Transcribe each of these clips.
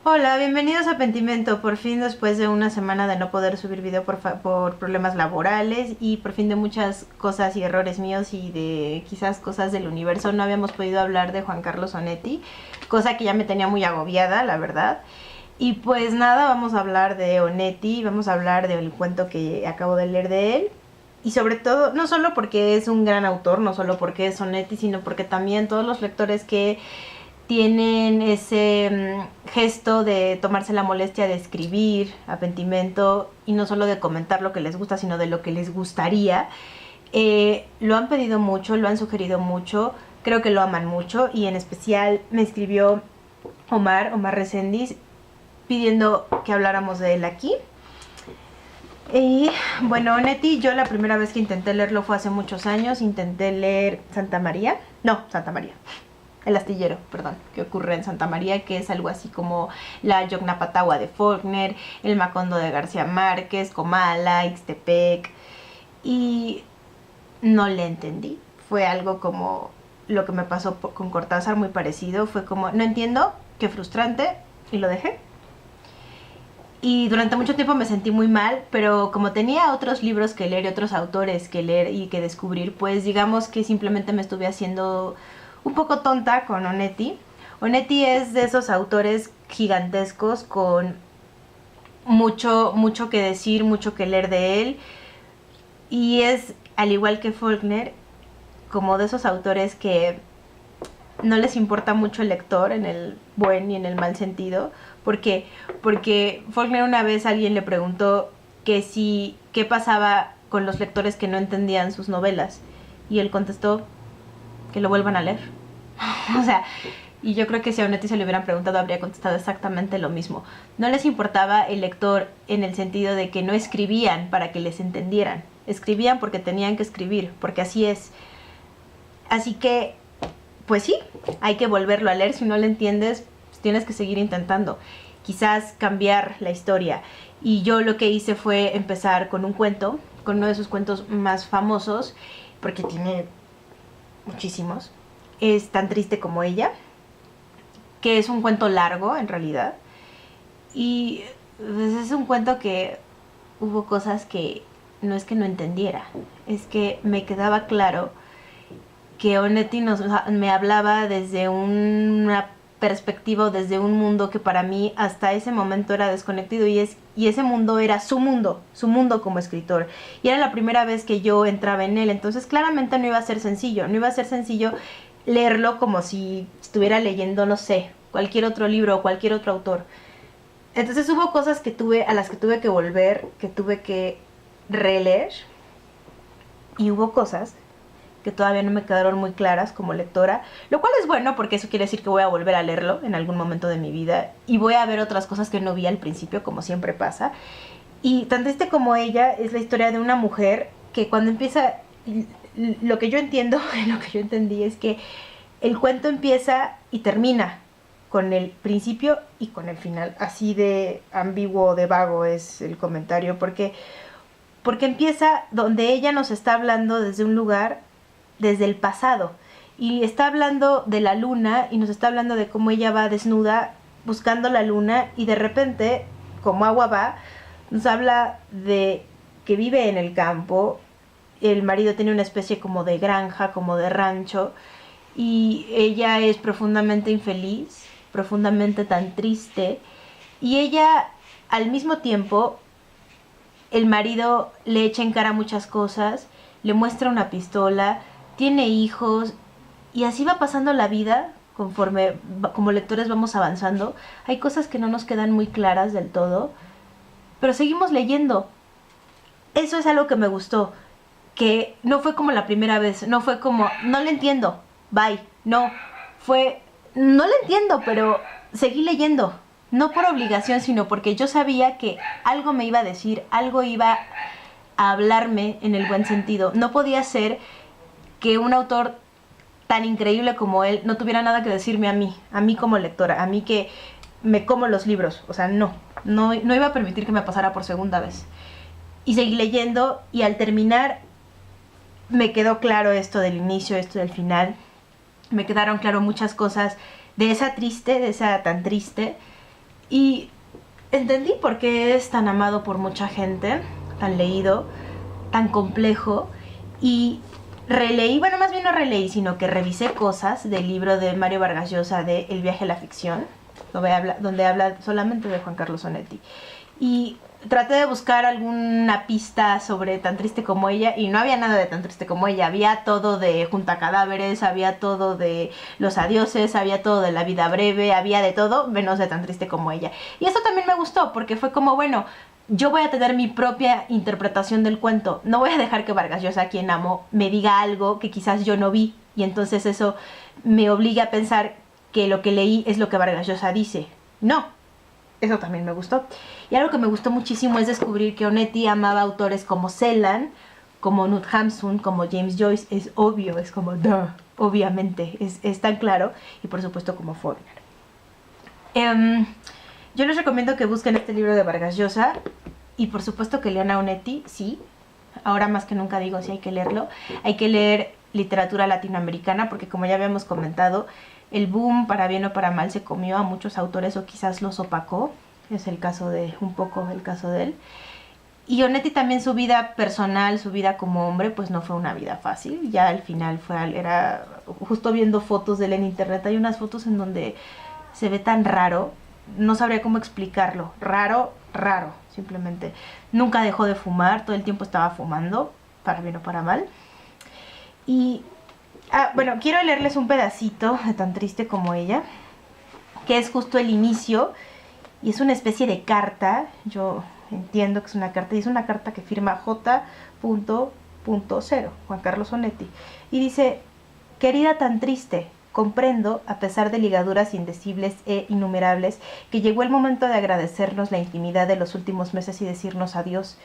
Hola, bienvenidos a Pentimento. Por fin, después de una semana de no poder subir video por problemas laborales y por fin de muchas cosas y errores míos y de quizás cosas del universo, no habíamos podido hablar de Juan Carlos Onetti, cosa que ya me tenía muy agobiada, la verdad. Y pues nada, vamos a hablar de Onetti, vamos a hablar del cuento que acabo de leer de él. Y sobre todo, no solo porque es un gran autor, no solo porque es Onetti, sino porque también todos los lectores que tienen ese gesto de tomarse la molestia de escribir a Pentimento y no solo de comentar lo que les gusta, sino de lo que les gustaría. Lo han pedido mucho, lo han sugerido mucho, creo que lo aman mucho y en especial me escribió Omar Resendiz, pidiendo que habláramos de él aquí. Y bueno, Neti, yo la primera vez que intenté leerlo fue hace muchos años, intenté leer Santa María, el astillero, perdón, que ocurre en Santa María, que es algo así como la Yognapatagua de Faulkner, el Macondo de García Márquez, Comala, Ixtepec, y no le entendí. Fue algo como lo que me pasó con Cortázar, muy parecido. Fue como, no entiendo, qué frustrante, y lo dejé. Y durante mucho tiempo me sentí muy mal, pero como tenía otros libros que leer y otros autores que leer y que descubrir, pues digamos que simplemente me estuve haciendo un poco tonta con Onetti. Onetti es de esos autores gigantescos con mucho que decir, mucho que leer de él. Y es, al igual que Faulkner, como de esos autores que no les importa mucho el lector en el buen y en el mal sentido. ¿Por qué? Porque Faulkner una vez alguien le preguntó que si qué pasaba con los lectores que no entendían sus novelas y él contestó que lo vuelvan a leer. O sea, y yo creo que si a Onetti se le hubieran preguntado habría contestado exactamente lo mismo. No les importaba el lector en el sentido de que no escribían para que les entendieran. Escribían porque tenían que escribir, porque así es. Así que, pues sí, hay que volverlo a leer. Si no lo entiendes, pues tienes que seguir intentando. Quizás cambiar la historia. Y yo lo que hice fue empezar con un cuento, con uno de sus cuentos más famosos, porque tiene muchísimos. Es Tan triste como ella, que es un cuento largo en realidad. Y pues, es un cuento que hubo cosas que no es que no entendiera, es que me quedaba claro que Onetti me hablaba desde una perspectiva, desde un mundo que para mí hasta ese momento era desconectado y ese mundo era su mundo como escritor. Y era la primera vez que yo entraba en él, entonces claramente no iba a ser sencillo, no iba a ser sencillo leerlo como si estuviera leyendo, no sé, cualquier otro libro o cualquier otro autor. Entonces hubo cosas a las que tuve que volver, que tuve que releer, y hubo cosas que todavía no me quedaron muy claras como lectora, lo cual es bueno porque eso quiere decir que voy a volver a leerlo en algún momento de mi vida y voy a ver otras cosas que no vi al principio, como siempre pasa. Y tan triste como ella es la historia de una mujer que cuando empieza, lo que yo entiendo, lo que yo entendí es que el cuento empieza y termina con el principio y con el final. Así de ambiguo, de vago es el comentario, porque empieza donde ella nos está hablando desde un lugar, desde el pasado. Y está hablando de la luna y nos está hablando de cómo ella va desnuda buscando la luna y de repente, como agua va, nos habla de que vive en el campo, el marido tiene una especie como de granja, como de rancho, y ella es profundamente infeliz, profundamente tan triste, y ella al mismo tiempo, el marido le echa en cara muchas cosas, le muestra una pistola, tiene hijos, y así va pasando la vida conforme como lectores vamos avanzando. Hay cosas que no nos quedan muy claras del todo, pero seguimos leyendo. Eso es algo que me gustó, que no fue como la primera vez, no fue como, no le entiendo, bye, no, fue, no le entiendo, pero seguí leyendo, no por obligación, sino porque yo sabía que algo me iba a decir, algo iba a hablarme en el buen sentido. No podía ser que un autor tan increíble como él no tuviera nada que decirme a mí como lectora, a mí que me como los libros, o sea, no iba a permitir que me pasara por segunda vez. Y seguí leyendo y al terminar me quedó claro esto del inicio, esto del final. Me quedaron claro muchas cosas de esa tan triste. Y entendí por qué es tan amado por mucha gente, tan leído, tan complejo. Y releí, bueno, más bien no releí, sino que revisé cosas del libro de Mario Vargas Llosa de El viaje a la ficción, donde habla solamente de Juan Carlos Onetti. Y traté de buscar alguna pista sobre Tan triste como ella y no había nada de Tan triste como ella. Había todo de Junta Cadáveres, había todo de Los Adioses, había todo de La vida breve, había de todo menos de Tan triste como ella. Y eso también me gustó porque fue como, bueno, yo voy a tener mi propia interpretación del cuento. No voy a dejar que Vargas Llosa, quien amo, me diga algo que quizás yo no vi. Y entonces eso me obliga a pensar que lo que leí es lo que Vargas Llosa dice. No, eso también me gustó. Y algo que me gustó muchísimo es descubrir que Onetti amaba autores como Celan, como Knut Hamsun, como James Joyce. Es obvio, es como, duh, obviamente, es tan claro. Y por supuesto como Faulkner. Yo les recomiendo que busquen este libro de Vargas Llosa. Y por supuesto que lean a Onetti, sí. Ahora más que nunca digo sí hay que leerlo. Hay que leer literatura latinoamericana porque como ya habíamos comentado, el boom, para bien o para mal, se comió a muchos autores o quizás los opacó. Es el caso de, un poco el caso de él. Y Onetti también su vida personal, su vida como hombre, pues no fue una vida fácil. Ya al final era justo viendo fotos de él en internet. Hay unas fotos en donde se ve tan raro. No sabría cómo explicarlo. Raro, raro, simplemente. Nunca dejó de fumar, todo el tiempo estaba fumando, para bien o para mal. Y bueno, quiero leerles un pedacito de Tan triste como ella, que es justo el inicio, y es una especie de carta. Yo entiendo que es una carta, y es una carta que firma J.0, Juan Carlos Onetti, y dice: querida Tan triste, comprendo, a pesar de ligaduras indecibles e innumerables, que llegó el momento de agradecernos la intimidad de los últimos meses y decirnos adiós.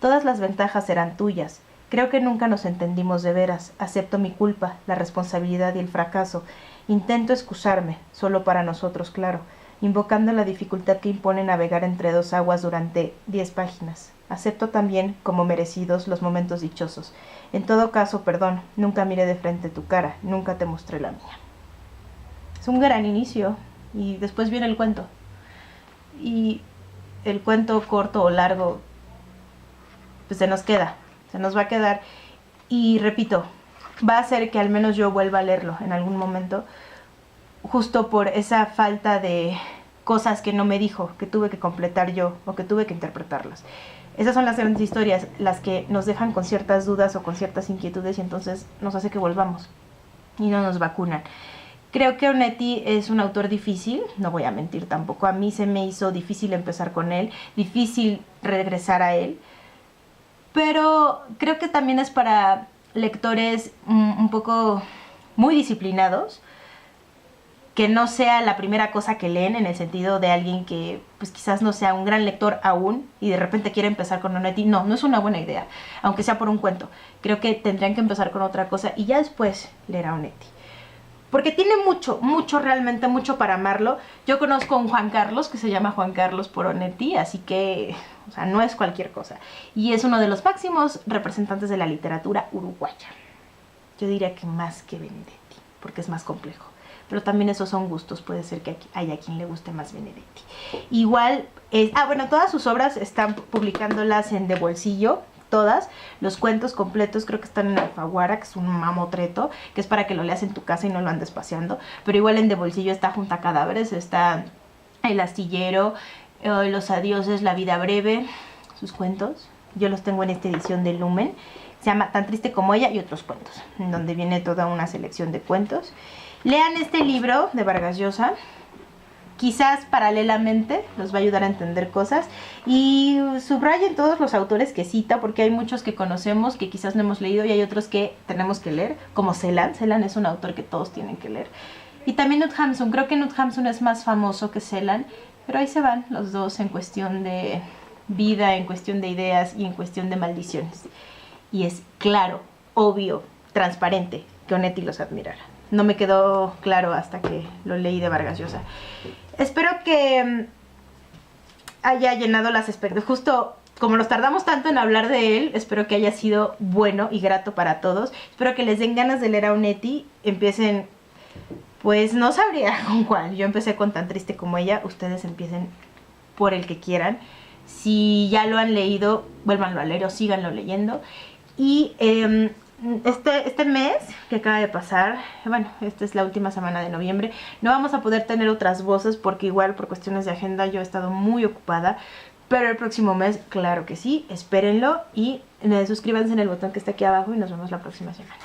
Todas las ventajas serán tuyas. Creo que nunca nos entendimos de veras. Acepto mi culpa, la responsabilidad y el fracaso. Intento excusarme, solo para nosotros, claro, invocando la dificultad que impone navegar entre dos aguas durante 10 páginas. Acepto también, como merecidos, los momentos dichosos. En todo caso, perdón, nunca miré de frente tu cara, nunca te mostré la mía. Es un gran inicio, y después viene el cuento. Y el cuento, corto o largo, pues se nos va a quedar. Y repito, va a hacer que al menos yo vuelva a leerlo en algún momento, justo por esa falta de cosas que no me dijo, que tuve que completar yo o que tuve que interpretarlas. Esas son las grandes historias, las que nos dejan con ciertas dudas o con ciertas inquietudes, y entonces nos hace que volvamos y no nos vacunan. Creo que Onetti es un autor difícil, no voy a mentir tampoco. A mí se me hizo difícil empezar con él, difícil regresar a él, pero creo que también es para lectores un poco muy disciplinados, que no sea la primera cosa que leen, en el sentido de alguien que pues quizás no sea un gran lector aún y de repente quiere empezar con Onetti. No es una buena idea, aunque sea por un cuento. Creo que tendrían que empezar con otra cosa y ya después leer a Onetti, porque tiene mucho, realmente mucho para amarlo. Yo conozco a un Juan Carlos que se llama Juan Carlos por Onetti, así que, o sea, no es cualquier cosa. Y es uno de los máximos representantes de la literatura uruguaya. Yo diría que más que Benedetti, porque es más complejo. Pero también esos son gustos, puede ser que haya quien le guste más Benedetti. Igual, bueno, todas sus obras están publicándolas en De Bolsillo, todas. Los cuentos completos creo que están en Alfaguara, que es un mamotreto, que es para que lo leas en tu casa y no lo andes paseando. Pero igual en De Bolsillo está Junta Cadáveres, está El Astillero, Los Adioses, La vida breve, sus cuentos. Yo los tengo en esta edición de Lumen. Se llama Tan triste como ella y otros cuentos, en donde viene toda una selección de cuentos. Lean este libro de Vargas Llosa. Quizás paralelamente los va a ayudar a entender cosas, y subrayen todos los autores que cita, porque hay muchos que conocemos que quizás no hemos leído y hay otros que tenemos que leer, como Celan. Celan es un autor que todos tienen que leer. Y también Knut Hamsun. Creo que Knut Hamsun es más famoso que Celan, pero ahí se van los dos en cuestión de vida, en cuestión de ideas y en cuestión de maldiciones. Y es claro, obvio, transparente que Onetti los admirara. No me quedó claro hasta que lo leí de Vargas Llosa. Espero que haya llenado las expectativas. Justo como nos tardamos tanto en hablar de él, espero que haya sido bueno y grato para todos. Espero que les den ganas de leer a Onetti. Empiecen, pues no sabría con cuál. Yo empecé con Tan triste como ella. Ustedes empiecen por el que quieran. Si ya lo han leído, vuélvanlo a leer o síganlo leyendo. Y este mes que acaba de pasar, bueno, esta es la última semana de noviembre, no vamos a poder tener otras voces porque igual por cuestiones de agenda yo he estado muy ocupada, pero el próximo mes, claro que sí, espérenlo y suscríbanse en el botón que está aquí abajo y nos vemos la próxima semana.